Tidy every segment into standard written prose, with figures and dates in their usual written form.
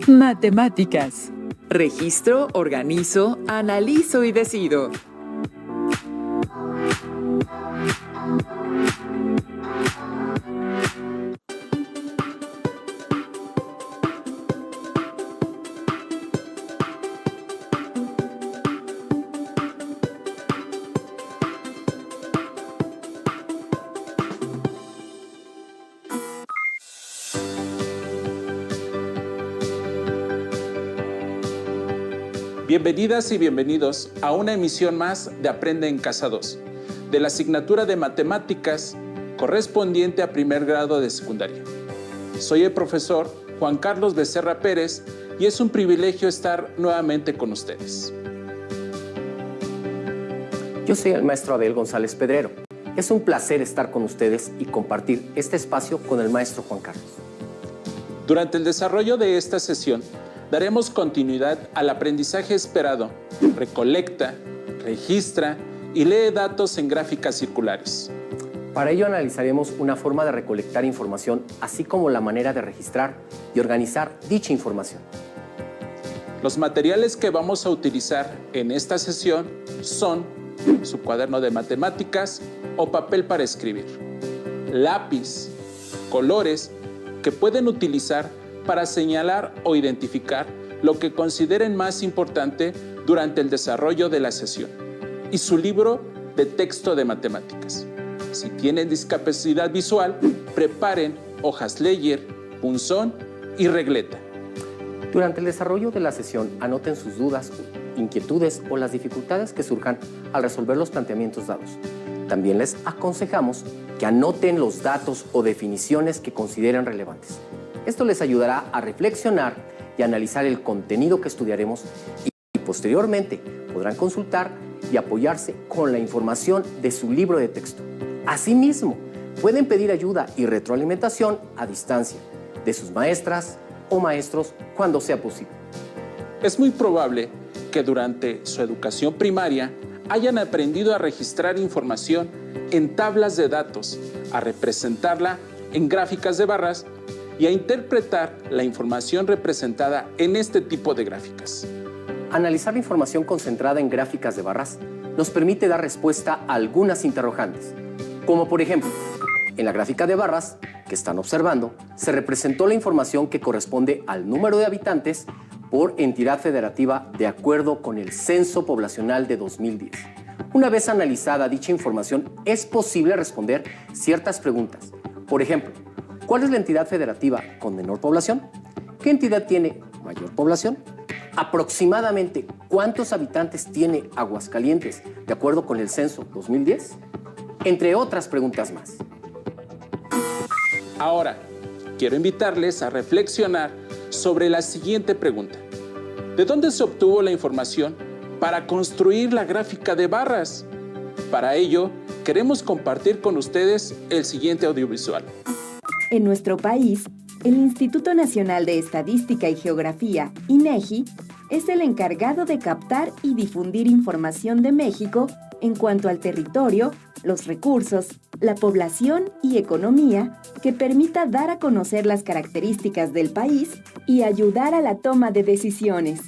Matemáticas. Registro, organizo, analizo y decido. Bienvenidas y bienvenidos a una emisión más de Aprende en Casa 2, de la asignatura de Matemáticas correspondiente a primer grado de secundaria. Soy el profesor Juan Carlos Becerra Pérez y es un privilegio estar nuevamente con ustedes. Yo soy el maestro Abel González Pedrero. Es un placer estar con ustedes y compartir este espacio con el maestro Juan Carlos. Durante el desarrollo de esta sesión, daremos continuidad al aprendizaje esperado. Recolecta, registra y lee datos en gráficas circulares. Para ello analizaremos una forma de recolectar información, así como la manera de registrar y organizar dicha información. Los materiales que vamos a utilizar en esta sesión son su cuaderno de matemáticas o papel para escribir, lápiz, colores que pueden utilizar para señalar o identificar lo que consideren más importante durante el desarrollo de la sesión, y su libro de texto de matemáticas. Si tienen discapacidad visual, preparen hojas Ledger, punzón y regleta. Durante el desarrollo de la sesión, anoten sus dudas, inquietudes o las dificultades que surjan al resolver los planteamientos dados. También les aconsejamos que anoten los datos o definiciones que consideren relevantes. Esto les ayudará a reflexionar y analizar el contenido que estudiaremos y posteriormente podrán consultar y apoyarse con la información de su libro de texto. Asimismo, pueden pedir ayuda y retroalimentación a distancia de sus maestras o maestros cuando sea posible. Es muy probable que durante su educación primaria hayan aprendido a registrar información en tablas de datos, a representarla en gráficas de barras y a interpretar la información representada en este tipo de gráficas. Analizar la información concentrada en gráficas de barras nos permite dar respuesta a algunas interrogantes, como por ejemplo, en la gráfica de barras que están observando, se representó la información que corresponde al número de habitantes por entidad federativa de acuerdo con el Censo Poblacional de 2010. Una vez analizada dicha información, es posible responder ciertas preguntas. Por ejemplo, ¿cuál es la entidad federativa con menor población? ¿Qué entidad tiene mayor población? Aproximadamente, ¿cuántos habitantes tiene Aguascalientes de acuerdo con el censo 2010? Entre otras preguntas más. Ahora, quiero invitarles a reflexionar sobre la siguiente pregunta. ¿De dónde se obtuvo la información para construir la gráfica de barras? Para ello, queremos compartir con ustedes el siguiente audiovisual. En nuestro país, el Instituto Nacional de Estadística y Geografía, INEGI, es el encargado de captar y difundir información de México en cuanto al territorio, los recursos, la población y economía que permita dar a conocer las características del país y ayudar a la toma de decisiones.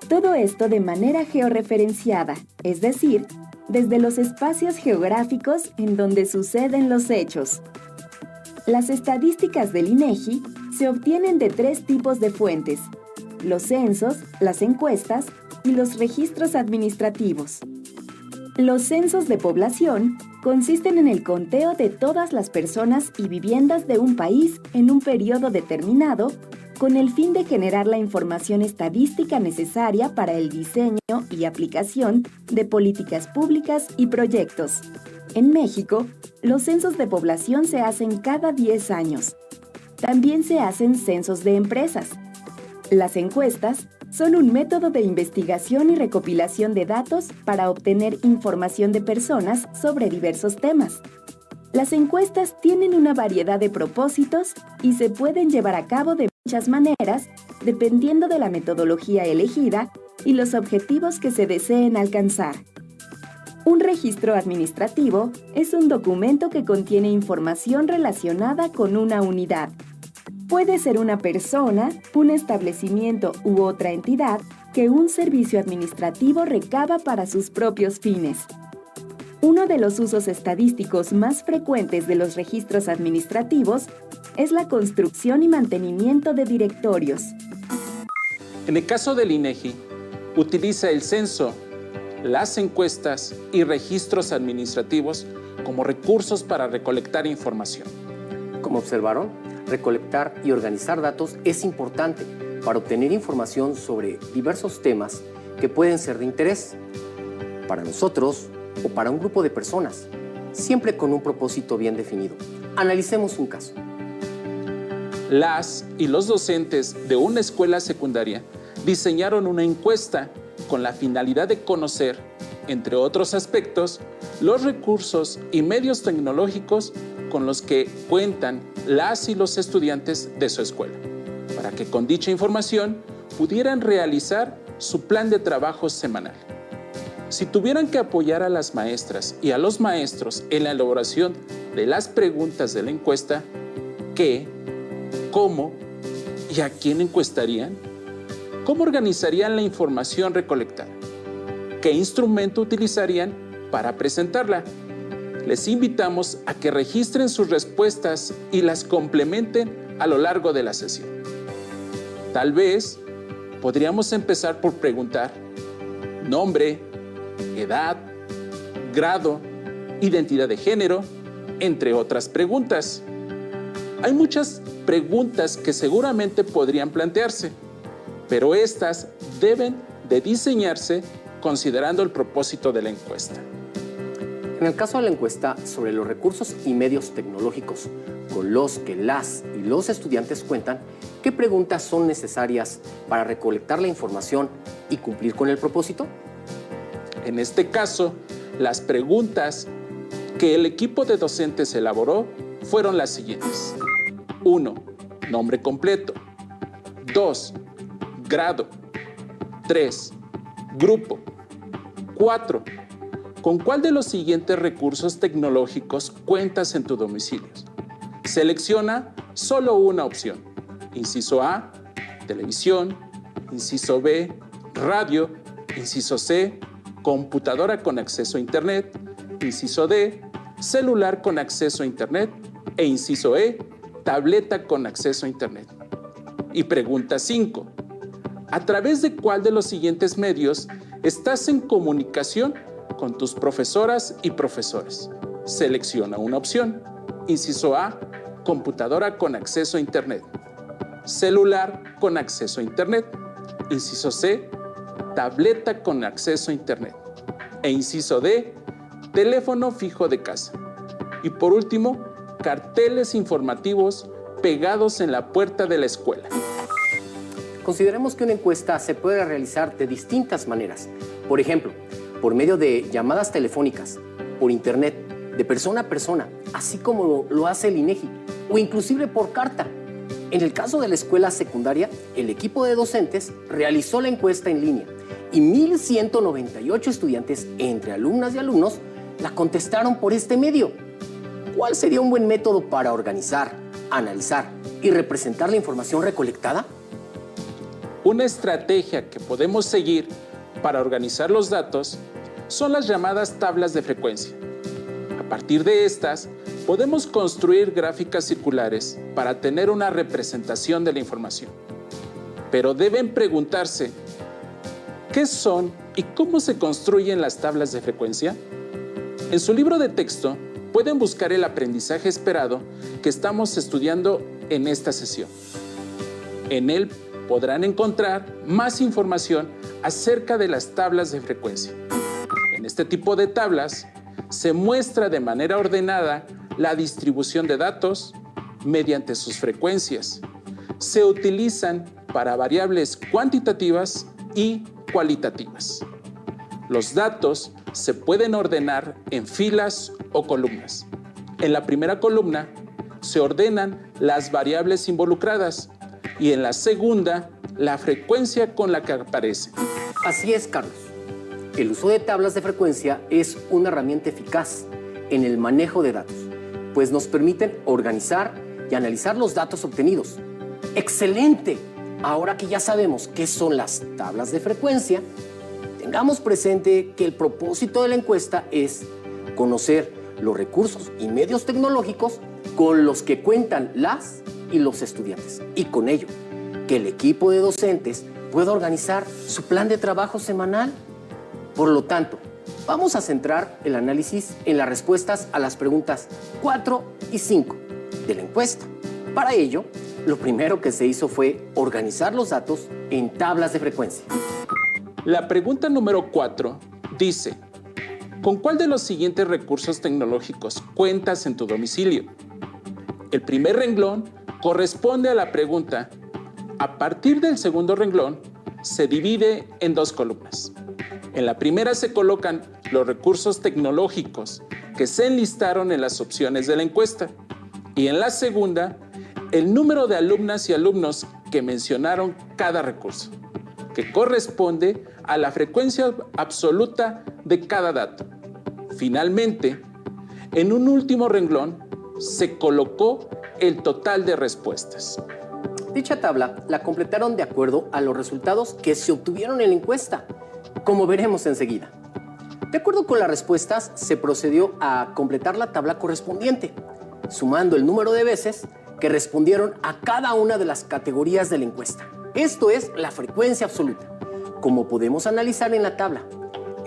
Todo esto de manera georreferenciada, es decir, desde los espacios geográficos en donde suceden los hechos. Las estadísticas del INEGI se obtienen de 3 tipos de fuentes: los censos, las encuestas y los registros administrativos. Los censos de población consisten en el conteo de todas las personas y viviendas de un país en un periodo determinado con el fin de generar la información estadística necesaria para el diseño y aplicación de políticas públicas y proyectos. En México, los censos de población se hacen cada 10 años. También se hacen censos de empresas. Las encuestas son un método de investigación y recopilación de datos para obtener información de personas sobre diversos temas. Las encuestas tienen una variedad de propósitos y se pueden llevar a cabo de muchas maneras dependiendo de la metodología elegida y los objetivos que se deseen alcanzar. Un registro administrativo es un documento que contiene información relacionada con una unidad. Puede ser una persona, un establecimiento u otra entidad que un servicio administrativo recaba para sus propios fines. Uno de los usos estadísticos más frecuentes de los registros administrativos es la construcción y mantenimiento de directorios. En el caso del INEGI, utiliza el censo, las encuestas y registros administrativos como recursos para recolectar información. Como observaron, recolectar y organizar datos es importante para obtener información sobre diversos temas que pueden ser de interés para nosotros o para un grupo de personas, siempre con un propósito bien definido. Analicemos un caso. Las y los docentes de una escuela secundaria diseñaron una encuesta con la finalidad de conocer, entre otros aspectos, los recursos y medios tecnológicos con los que cuentan las y los estudiantes de su escuela, para que con dicha información pudieran realizar su plan de trabajo semanal. Si tuvieran que apoyar a las maestras y a los maestros en la elaboración de las preguntas de la encuesta, ¿qué, cómo y a quién encuestarían? ¿Cómo organizarían la información recolectada? ¿Qué instrumento utilizarían para presentarla? Les invitamos a que registren sus respuestas y las complementen a lo largo de la sesión. Tal vez podríamos empezar por preguntar nombre, edad, grado, identidad de género, entre otras preguntas. Hay muchas preguntas que seguramente podrían plantearse, pero estas deben de diseñarse considerando el propósito de la encuesta. En el caso de la encuesta sobre los recursos y medios tecnológicos con los que las y los estudiantes cuentan, ¿qué preguntas son necesarias para recolectar la información y cumplir con el propósito? En este caso, las preguntas que el equipo de docentes elaboró fueron las siguientes. 1. Nombre completo. 2. Grado. 3. Grupo. 4. ¿Con cuál de los siguientes recursos tecnológicos cuentas en tu domicilio? Selecciona solo una opción. Inciso A, televisión. Inciso B, radio. Inciso C, computadora con acceso a Internet. Inciso D, celular con acceso a Internet. E inciso E, tableta con acceso a Internet. Y pregunta 5. ¿A través de cuál de los siguientes medios estás en comunicación con tus profesoras y profesores? Selecciona una opción. Inciso A, computadora con acceso a Internet. Celular con acceso a Internet. Inciso C, tableta con acceso a Internet. E inciso D, teléfono fijo de casa. Y por último, carteles informativos pegados en la puerta de la escuela. Consideremos que una encuesta se puede realizar de distintas maneras. Por ejemplo, por medio de llamadas telefónicas, por internet, de persona a persona, así como lo hace el INEGI, o inclusive por carta. En el caso de la escuela secundaria, el equipo de docentes realizó la encuesta en línea y 1,198 estudiantes, entre alumnas y alumnos, la contestaron por este medio. ¿Cuál sería un buen método para organizar, analizar y representar la información recolectada? Una estrategia que podemos seguir para organizar los datos son las llamadas tablas de frecuencia. A partir de estas, podemos construir gráficas circulares para tener una representación de la información. Pero deben preguntarse, ¿qué son y cómo se construyen las tablas de frecuencia? En su libro de texto pueden buscar el aprendizaje esperado que estamos estudiando en esta sesión. En él podrán encontrar más información acerca de las tablas de frecuencia. En este tipo de tablas se muestra de manera ordenada la distribución de datos mediante sus frecuencias. Se utilizan para variables cuantitativas y cualitativas. Los datos se pueden ordenar en filas o columnas. En la primera columna se ordenan las variables involucradas y en la segunda, la frecuencia con la que aparece. Así es, Carlos. El uso de tablas de frecuencia es una herramienta eficaz en el manejo de datos, pues nos permiten organizar y analizar los datos obtenidos, ¡Excelente! Ahora que ya sabemos qué son las tablas de frecuencia, tengamos presente que el propósito de la encuesta es conocer los recursos y medios tecnológicos con los que cuentan las y los estudiantes, y con ello, que el equipo de docentes pueda organizar su plan de trabajo semanal. Por lo tanto, vamos a centrar el análisis en las respuestas a las preguntas 4 y 5 de la encuesta. Para ello, lo primero que se hizo fue organizar los datos en tablas de frecuencia. La pregunta número 4 dice: ¿con cuál de los siguientes recursos tecnológicos cuentas en tu domicilio? El primer renglón corresponde a la pregunta. A partir del segundo renglón, se divide en 2 columnas. En la primera se colocan los recursos tecnológicos que se enlistaron en las opciones de la encuesta, y en la segunda, el número de alumnas y alumnos que mencionaron cada recurso, que corresponde a la frecuencia absoluta de cada dato. Finalmente, en un último renglón, se colocó el total de respuestas. Dicha tabla la completaron de acuerdo a los resultados que se obtuvieron en la encuesta, como veremos enseguida. De acuerdo con las respuestas, se procedió a completar la tabla correspondiente, sumando el número de veces que respondieron a cada una de las categorías de la encuesta. Esto es la frecuencia absoluta. Como podemos analizar en la tabla,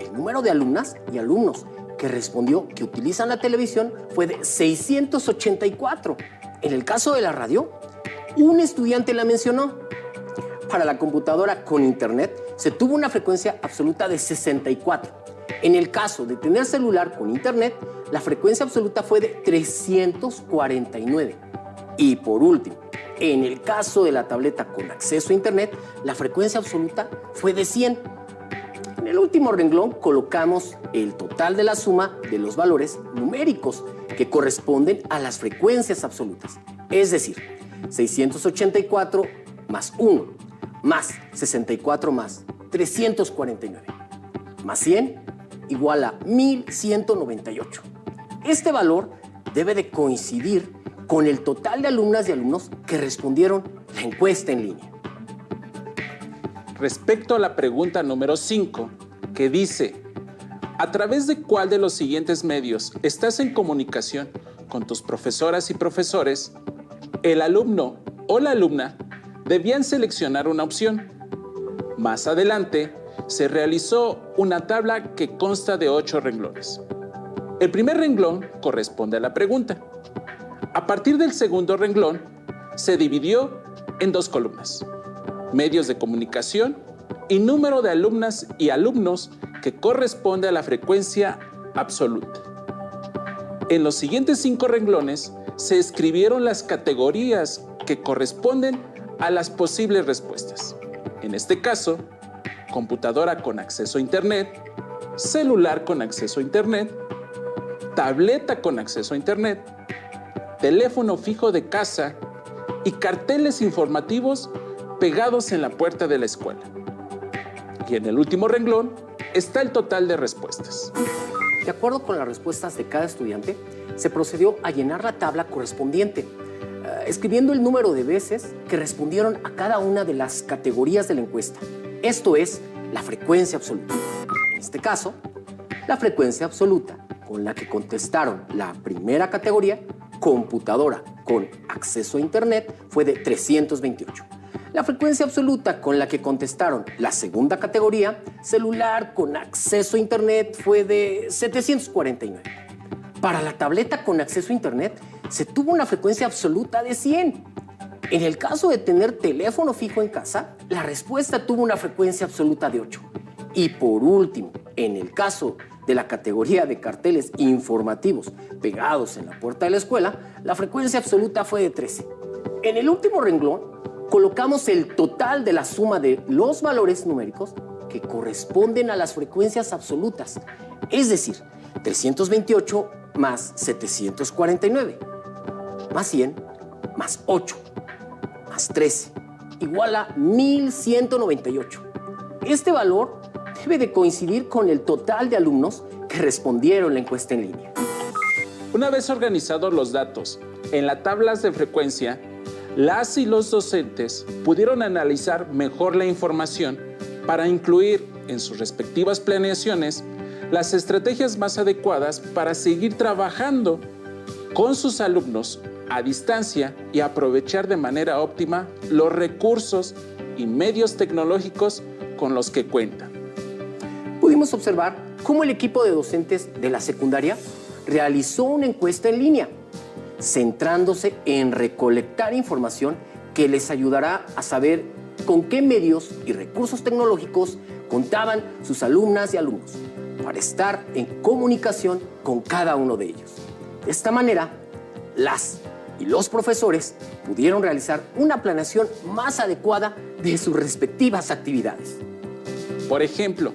el número de alumnas y alumnos que respondió que utilizan la televisión fue de 684. En el caso de la radio, un estudiante la mencionó. Para la computadora con internet, se tuvo una frecuencia absoluta de 64. En el caso de tener celular con internet, la frecuencia absoluta fue de 349. Y por último, en el caso de la tableta con acceso a internet, la frecuencia absoluta fue de 100. En el último renglón colocamos el total de la suma de los valores numéricos que corresponden a las frecuencias absolutas. Es decir, 684 más 1, más 64 más 349, más 100 igual a 1198. Este valor debe de coincidir con el total de alumnas y alumnos que respondieron la encuesta en línea. Respecto a la pregunta número 5, que dice: ¿a través de cuál de los siguientes medios estás en comunicación con tus profesoras y profesores? El alumno o la alumna debían seleccionar una opción. Más adelante, se realizó una tabla que consta de 8 renglones. El primer renglón corresponde a la pregunta. A partir del segundo renglón, se dividió en 2 columnas: medios de comunicación y número de alumnas y alumnos que corresponde a la frecuencia absoluta. En los siguientes 5 renglones se escribieron las categorías que corresponden a las posibles respuestas. En este caso, computadora con acceso a internet, celular con acceso a internet, tableta con acceso a internet, teléfono fijo de casa y carteles informativos pegados en la puerta de la escuela. Y en el último renglón está el total de respuestas. De acuerdo con las respuestas de cada estudiante, se procedió a llenar la tabla correspondiente, escribiendo el número de veces que respondieron a cada una de las categorías de la encuesta. Esto es la frecuencia absoluta. En este caso, la frecuencia absoluta con la que contestaron la primera categoría, computadora con acceso a internet, fue de 328. La frecuencia absoluta con la que contestaron la segunda categoría, celular con acceso a internet, fue de 749. Para la tableta con acceso a internet, se tuvo una frecuencia absoluta de 100. En el caso de tener teléfono fijo en casa, la respuesta tuvo una frecuencia absoluta de 8. Y por último, en el caso de la categoría de carteles informativos pegados en la puerta de la escuela, la frecuencia absoluta fue de 13. En el último renglón, colocamos el total de la suma de los valores numéricos que corresponden a las frecuencias absolutas, es decir, 328 más 749, más 100, más 8, más 13, igual a 1198. Este valor debe de coincidir con el total de alumnos que respondieron la encuesta en línea. Una vez organizados los datos en las tablas de frecuencia, las y los docentes pudieron analizar mejor la información para incluir en sus respectivas planeaciones las estrategias más adecuadas para seguir trabajando con sus alumnos a distancia y aprovechar de manera óptima los recursos y medios tecnológicos con los que cuentan. Pudimos observar cómo el equipo de docentes de la secundaria realizó una encuesta en línea, centrándose en recolectar información que les ayudará a saber con qué medios y recursos tecnológicos contaban sus alumnas y alumnos para estar en comunicación con cada uno de ellos. De esta manera, las y los profesores pudieron realizar una planeación más adecuada de sus respectivas actividades. Por ejemplo,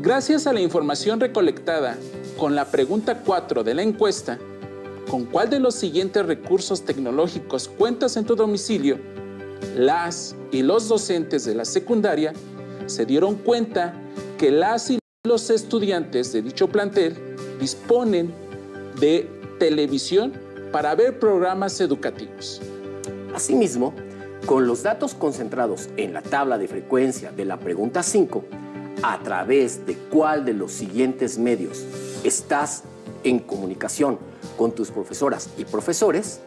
gracias a la información recolectada con la pregunta 4 de la encuesta, ¿con cuál de los siguientes recursos tecnológicos cuentas en tu domicilio? Las y los docentes de la secundaria se dieron cuenta que las y los estudiantes de dicho plantel disponen de televisión para ver programas educativos. Asimismo, con los datos concentrados en la tabla de frecuencia de la pregunta 5, a través de cuál de los siguientes medios estás en comunicación con tus profesoras y profesores,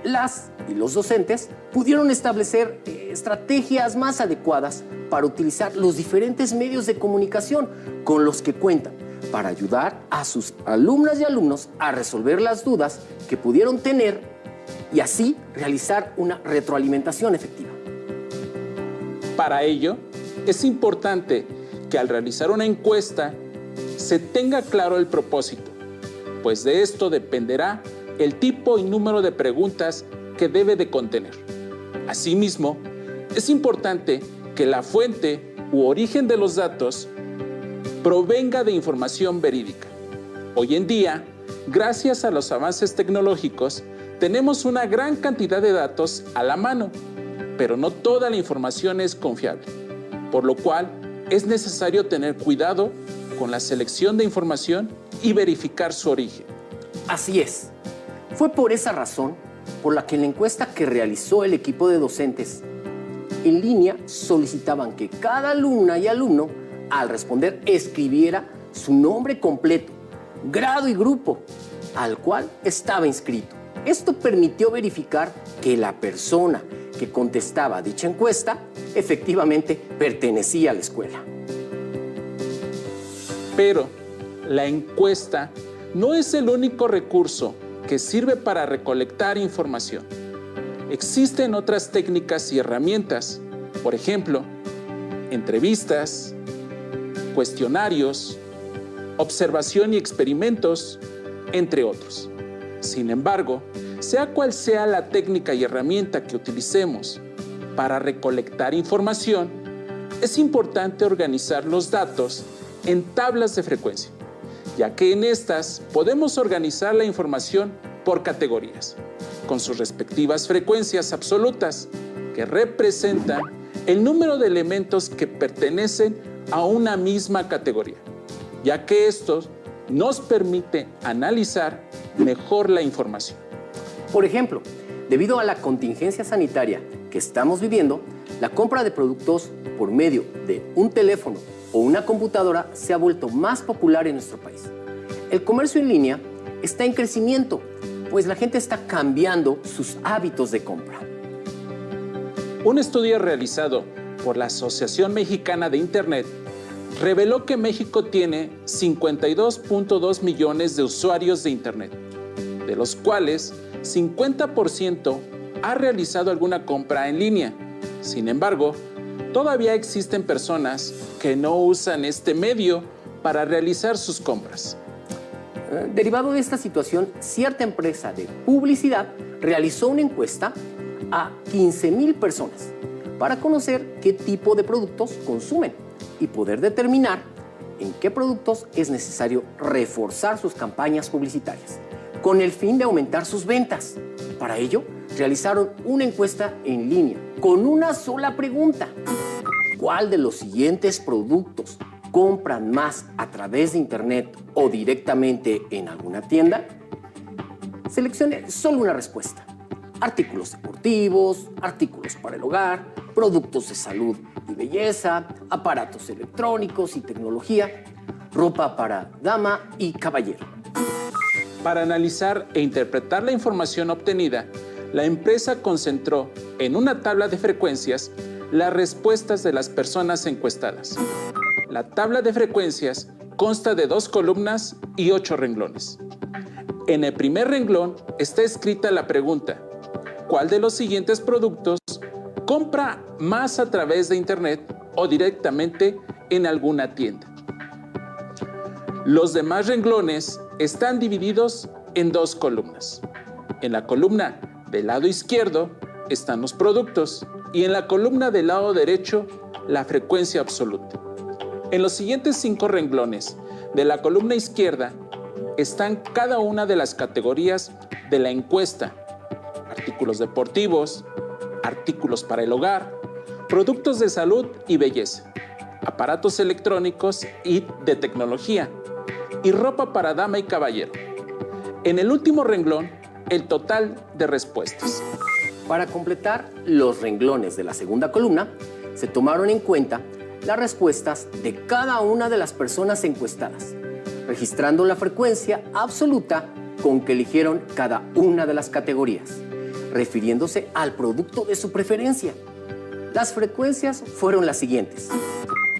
las y los docentes pudieron establecer estrategias más adecuadas para utilizar los diferentes medios de comunicación con los que cuentan para ayudar a sus alumnas y alumnos a resolver las dudas que pudieron tener y así realizar una retroalimentación efectiva. Para ello, es importante que al realizar una encuesta se tenga claro el propósito, pues de esto dependerá el tipo y número de preguntas que debe de contener. Asimismo, es importante que la fuente u origen de los datos provenga de información verídica. Hoy en día, gracias a los avances tecnológicos, tenemos una gran cantidad de datos a la mano, pero no toda la información es confiable, por lo cual es necesario tener cuidado con la selección de información y verificar su origen. Así es. Fue por esa razón por la que en la encuesta que realizó el equipo de docentes en línea solicitaban que cada alumna y alumno, al responder, escribiera su nombre completo, grado y grupo al cual estaba inscrito. Esto permitió verificar que la persona que contestaba dicha encuesta efectivamente pertenecía a la escuela. Pero la encuesta no es el único recurso que sirve para recolectar información. Existen otras técnicas y herramientas, por ejemplo, entrevistas, cuestionarios, observación y experimentos, entre otros. Sin embargo, sea cual sea la técnica y herramienta que utilicemos para recolectar información, es importante organizar los datos en tablas de frecuencia, ya que en estas podemos organizar la información por categorías, con sus respectivas frecuencias absolutas, que representan el número de elementos que pertenecen a una misma categoría, ya que esto nos permite analizar mejor la información. Por ejemplo, debido a la contingencia sanitaria que estamos viviendo, la compra de productos por medio de un teléfono o una computadora se ha vuelto más popular en nuestro país. El comercio en línea está en crecimiento, pues la gente está cambiando sus hábitos de compra. Un estudio realizado por la Asociación Mexicana de Internet reveló que México tiene 52.2 millones de usuarios de Internet, de los cuales 50% ha realizado alguna compra en línea. Sin embargo, todavía existen personas que no usan este medio para realizar sus compras. Derivado de esta situación, cierta empresa de publicidad realizó una encuesta a 15,000 personas para conocer qué tipo de productos consumen y poder determinar en qué productos es necesario reforzar sus campañas publicitarias con el fin de aumentar sus ventas. Para ello, realizaron una encuesta en línea con una sola pregunta: ¿cuál de los siguientes productos compran más a través de Internet o directamente en alguna tienda? Seleccione solo una respuesta. artículos deportivos, artículos para el hogar, productos de salud y belleza, aparatos electrónicos y tecnología, ropa para dama y caballero. Para analizar e interpretar la información obtenida, la empresa concentró en una tabla de frecuencias las respuestas de las personas encuestadas. La tabla de frecuencias consta de 2 columnas y 8 renglones. En el primer renglón está escrita la pregunta: ¿cuál de los siguientes productos compra más a través de Internet o directamente en alguna tienda? Los demás renglones están divididos en 2 columnas. En la columna del lado izquierdo están los productos y en la columna del lado derecho la frecuencia absoluta. En los siguientes 5 renglones de la columna izquierda están cada una de las categorías de la encuesta: artículos deportivos, artículos para el hogar, productos de salud y belleza, aparatos electrónicos y de tecnología, y ropa para dama y caballero. En el último renglón, el total de respuestas. Para completar los renglones de la segunda columna, se tomaron en cuenta las respuestas de cada una de las personas encuestadas, registrando la frecuencia absoluta con que eligieron cada una de las categorías, refiriéndose al producto de su preferencia. Las frecuencias fueron las siguientes.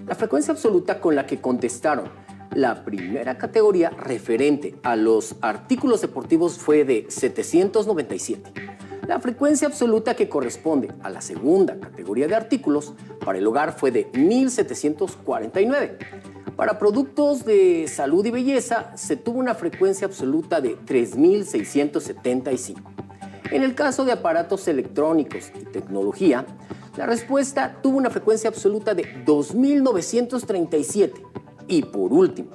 La frecuencia absoluta con la que contestaron la primera categoría referente a los artículos deportivos fue de 797. La frecuencia absoluta que corresponde a la segunda categoría de artículos para el hogar fue de 1749. Para productos de salud y belleza se tuvo una frecuencia absoluta de 3675. En el caso de aparatos electrónicos y tecnología, la respuesta tuvo una frecuencia absoluta de 2937. Y por último,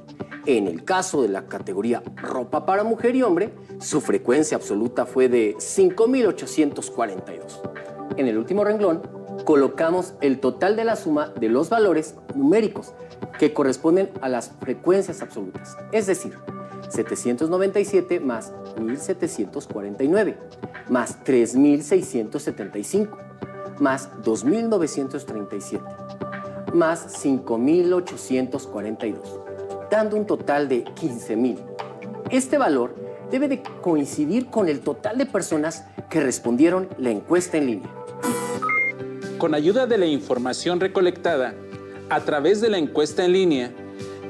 en el caso de la categoría ropa para mujer y hombre, su frecuencia absoluta fue de 5842. En el último renglón, colocamos el total de la suma de los valores numéricos que corresponden a las frecuencias absolutas, es decir, 797 más 1749, más 3675, más 2937, más 5842, dando un total de 15,000. Este valor debe de coincidir con el total de personas que respondieron la encuesta en línea. Con ayuda de la información recolectada a través de la encuesta en línea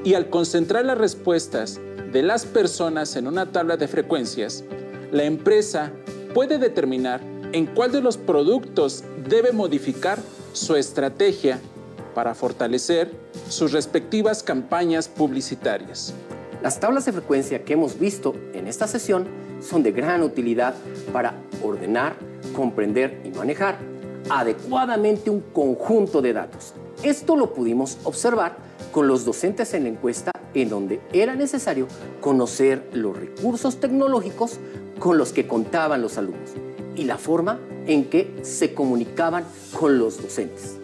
y al concentrar las respuestas de las personas en una tabla de frecuencias, la empresa puede determinar en cuál de los productos debe modificar su estrategia para fortalecer sus respectivas campañas publicitarias. Las tablas de frecuencia que hemos visto en esta sesión son de gran utilidad para ordenar, comprender y manejar adecuadamente un conjunto de datos. Esto lo pudimos observar con los docentes en la encuesta, en donde era necesario conocer los recursos tecnológicos con los que contaban los alumnos y la forma en que se comunicaban con los docentes.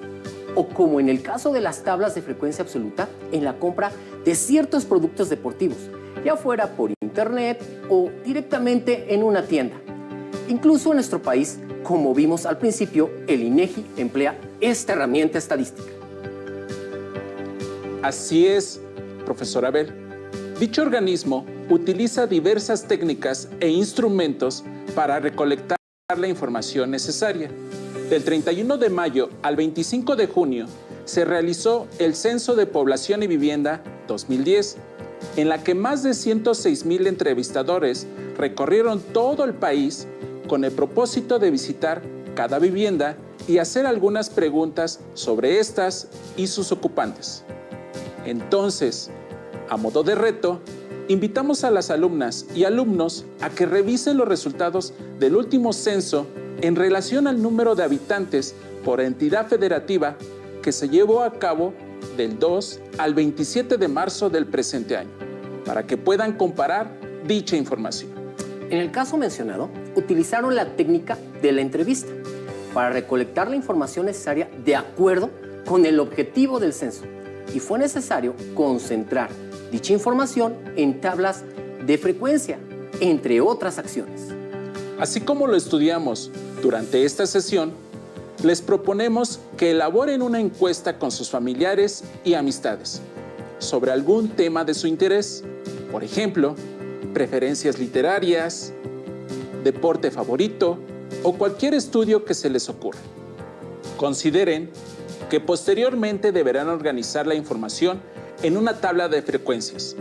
O como en el caso de las tablas de frecuencia absoluta en la compra de ciertos productos deportivos, ya fuera por internet o directamente en una tienda. Incluso en nuestro país, como vimos al principio, el INEGI emplea esta herramienta estadística. Así es, profesor Abel. Dicho organismo utiliza diversas técnicas e instrumentos para recolectar la información necesaria. Del 31 de mayo al 25 de junio se realizó el Censo de Población y Vivienda 2010, en la que más de 106,000 entrevistadores recorrieron todo el país con el propósito de visitar cada vivienda y hacer algunas preguntas sobre estas y sus ocupantes. Entonces, a modo de reto, invitamos a las alumnas y alumnos a que revisen los resultados del último censo en relación al número de habitantes por entidad federativa que se llevó a cabo del 2 al 27 de marzo del presente año, para que puedan comparar dicha información. En el caso mencionado, utilizaron la técnica de la entrevista para recolectar la información necesaria de acuerdo con el objetivo del censo, y fue necesario concentrar dicha información en tablas de frecuencia, entre otras acciones. Así como lo estudiamos durante esta sesión, les proponemos que elaboren una encuesta con sus familiares y amistades sobre algún tema de su interés, por ejemplo, preferencias literarias, deporte favorito o cualquier estudio que se les ocurra. Consideren que posteriormente deberán organizar la información en una tabla de frecuencias.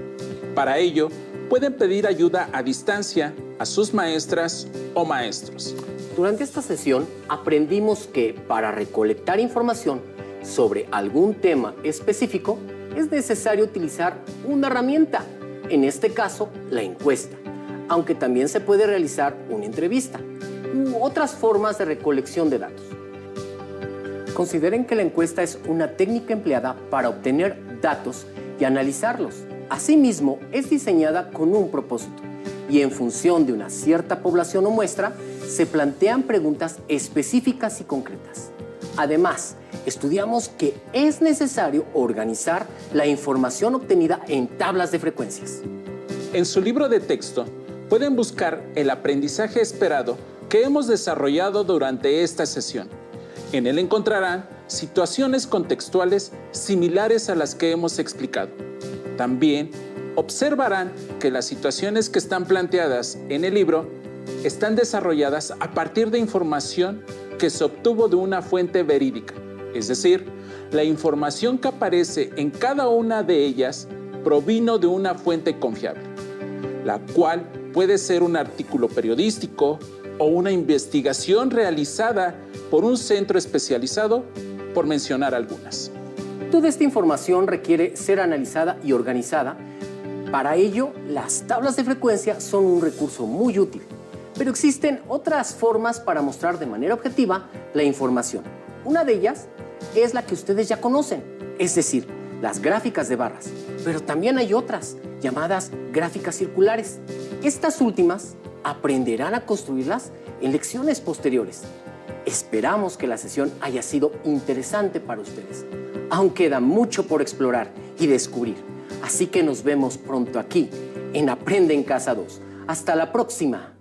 Para ello, pueden pedir ayuda a distancia a sus maestras o maestros. Durante esta sesión aprendimos que para recolectar información sobre algún tema específico es necesario utilizar una herramienta, en este caso la encuesta, aunque también se puede realizar una entrevista u otras formas de recolección de datos. Consideren que la encuesta es una técnica empleada para obtener datos y analizarlos. Asimismo, es diseñada con un propósito y en función de una cierta población o muestra, se plantean preguntas específicas y concretas. Además, estudiamos que es necesario organizar la información obtenida en tablas de frecuencias. En su libro de texto, pueden buscar el aprendizaje esperado que hemos desarrollado durante esta sesión. En él encontrarán situaciones contextuales similares a las que hemos explicado. También observarán que las situaciones que están planteadas en el libro están desarrolladas a partir de información que se obtuvo de una fuente verídica, es decir, la información que aparece en cada una de ellas provino de una fuente confiable, la cual puede ser un artículo periodístico o una investigación realizada por un centro especializado, por mencionar algunas. Toda esta información requiere ser analizada y organizada. Para ello, las tablas de frecuencia son un recurso muy útil, pero existen otras formas para mostrar de manera objetiva la información. Una de ellas es la que ustedes ya conocen, es decir, las gráficas de barras, pero también hay otras, llamadas gráficas circulares. Estas últimas aprenderán a construirlas en lecciones posteriores. Esperamos que la sesión haya sido interesante para ustedes. Aún queda mucho por explorar y descubrir, así que nos vemos pronto aquí en Aprende en Casa 2. ¡Hasta la próxima!